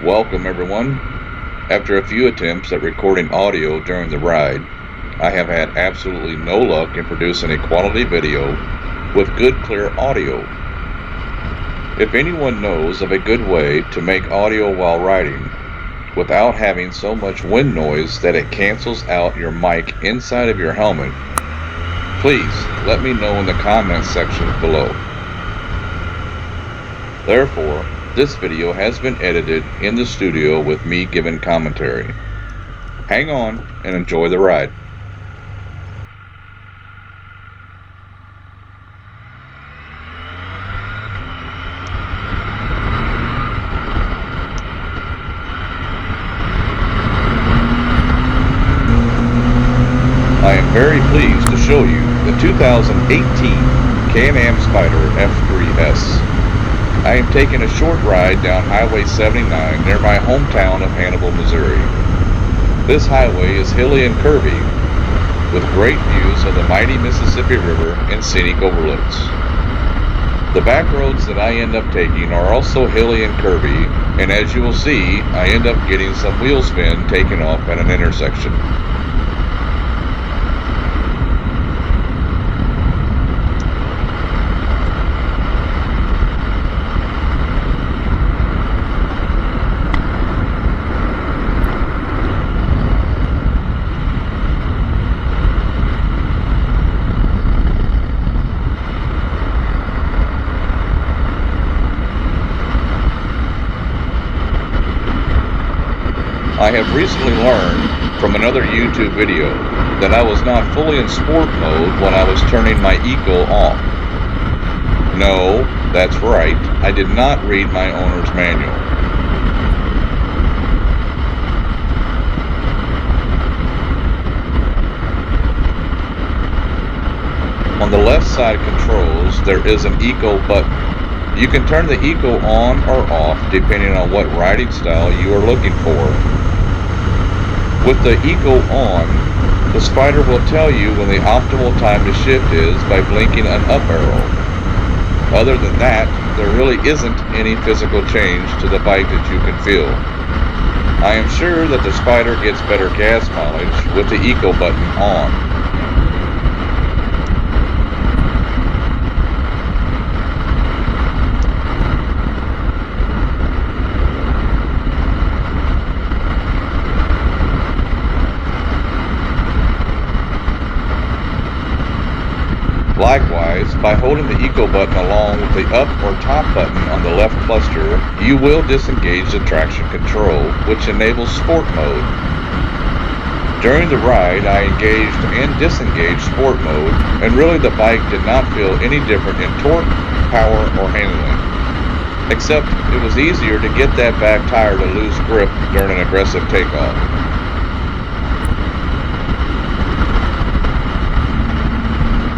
Welcome everyone. After a few attempts at recording audio during the ride, I have had absolutely no luck in producing a quality video with good clear audio. If anyone knows of a good way to make audio while riding without having so much wind noise that it cancels out your mic inside of your helmet, please let me know in the comments section below. Therefore, this video has been edited in the studio with me giving commentary. Hang on and enjoy the ride. I am very pleased to show you the 2018 Can Am Spyder F3S. I am taking a short ride down Highway 79 near my hometown of Hannibal, Missouri. This highway is hilly and curvy, with great views of the mighty Mississippi River and scenic overlooks. The back roads that I end up taking are also hilly and curvy, and as you will see, I end up getting some wheel spin taken off at an intersection. I have recently learned from another YouTube video that I was not fully in sport mode when I was turning my eco off. No, that's right, I did not read my owner's manual. On the left side controls, there is an eco button. You can turn the eco on or off depending on what riding style you are looking for. With the eco on, the Spyder will tell you when the optimal time to shift is by blinking an up arrow. Other than that, there really isn't any physical change to the bike that you can feel. I am sure that the Spyder gets better gas mileage with the eco button on. Likewise, by holding the eco button along with the up or top button on the left cluster, you will disengage the traction control, which enables sport mode. During the ride, I engaged and disengaged sport mode, and really the bike did not feel any different in torque, power, or handling. Except it was easier to get that back tire to lose grip during an aggressive takeoff.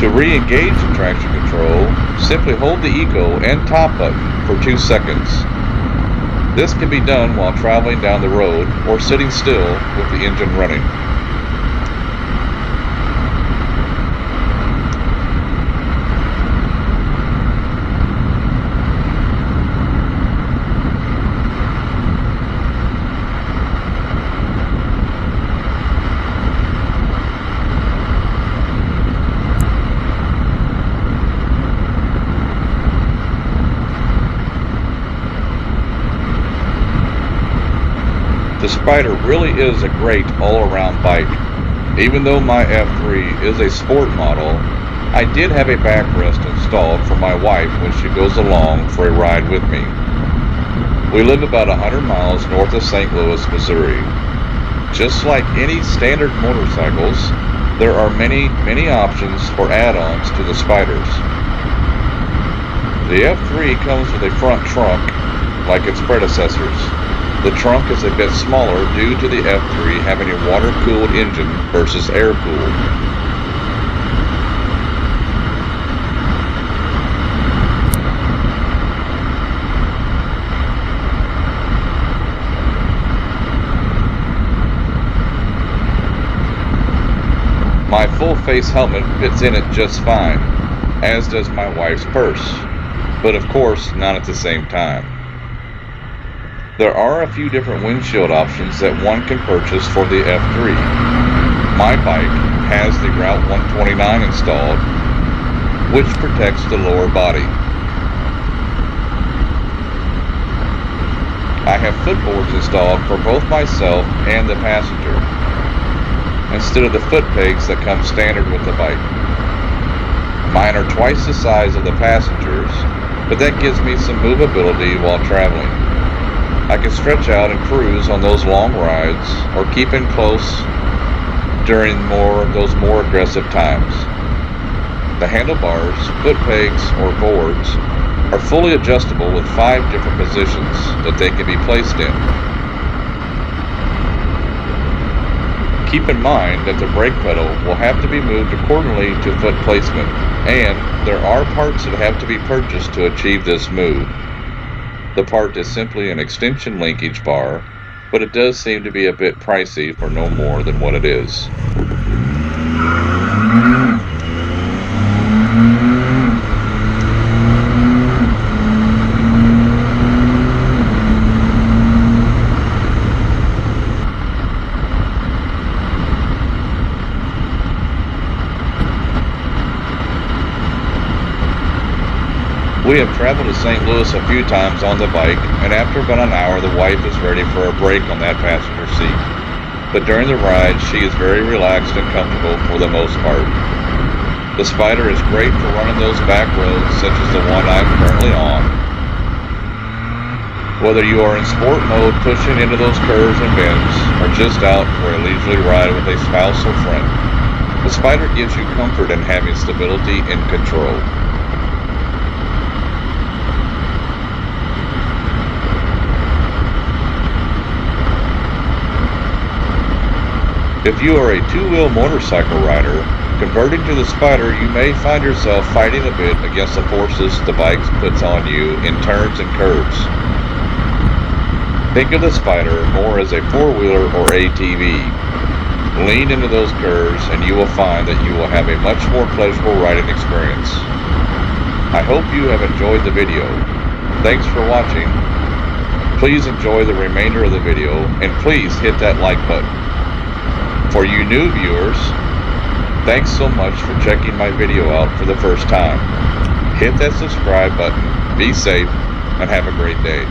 To re-engage the traction control, simply hold the eco and top button for 2 seconds. This can be done while traveling down the road or sitting still with the engine running. The Spyder really is a great all-around bike. Even though my F3 is a sport model, I did have a backrest installed for my wife when she goes along for a ride with me. We live about 100 miles north of St. Louis, Missouri. Just like any standard motorcycles, there are many options for add-ons to the Spyders. The F3 comes with a front trunk, like its predecessors. The trunk is a bit smaller due to the F3 having a water-cooled engine versus air-cooled. My full-face helmet fits in it just fine, as does my wife's purse, but of course not at the same time. There are a few different windshield options that one can purchase for the F3. My bike has the Route 129 installed, which protects the lower body. I have footboards installed for both myself and the passenger, instead of the foot pegs that come standard with the bike. Mine are twice the size of the passengers, but that gives me some movability while traveling. I can stretch out and cruise on those long rides or keep in close during those more aggressive times. The handlebars, foot pegs, or boards are fully adjustable with 5 different positions that they can be placed in. Keep in mind that the brake pedal will have to be moved accordingly to foot placement, and there are parts that have to be purchased to achieve this move. The part is simply an extension linkage bar, but it does seem to be a bit pricey for no more than what it is. We have traveled to St. Louis a few times on the bike, and after about an hour the wife is ready for a break on that passenger seat. But during the ride she is very relaxed and comfortable for the most part. The Spyder is great for running those back roads such as the one I'm currently on. Whether you are in sport mode pushing into those curves and bends, or just out for a leisurely ride with a spouse or friend, the Spyder gives you comfort in having stability and control. If you are a two-wheel motorcycle rider, converting to the Spyder, you may find yourself fighting a bit against the forces the bike puts on you in turns and curves. Think of the Spyder more as a four-wheeler or ATV. Lean into those curves and you will find that you will have a much more pleasurable riding experience. I hope you have enjoyed the video. Thanks for watching. Please enjoy the remainder of the video and please hit that like button. For you new viewers, thanks so much for checking my video out for the first time. Hit that subscribe button, be safe, and have a great day.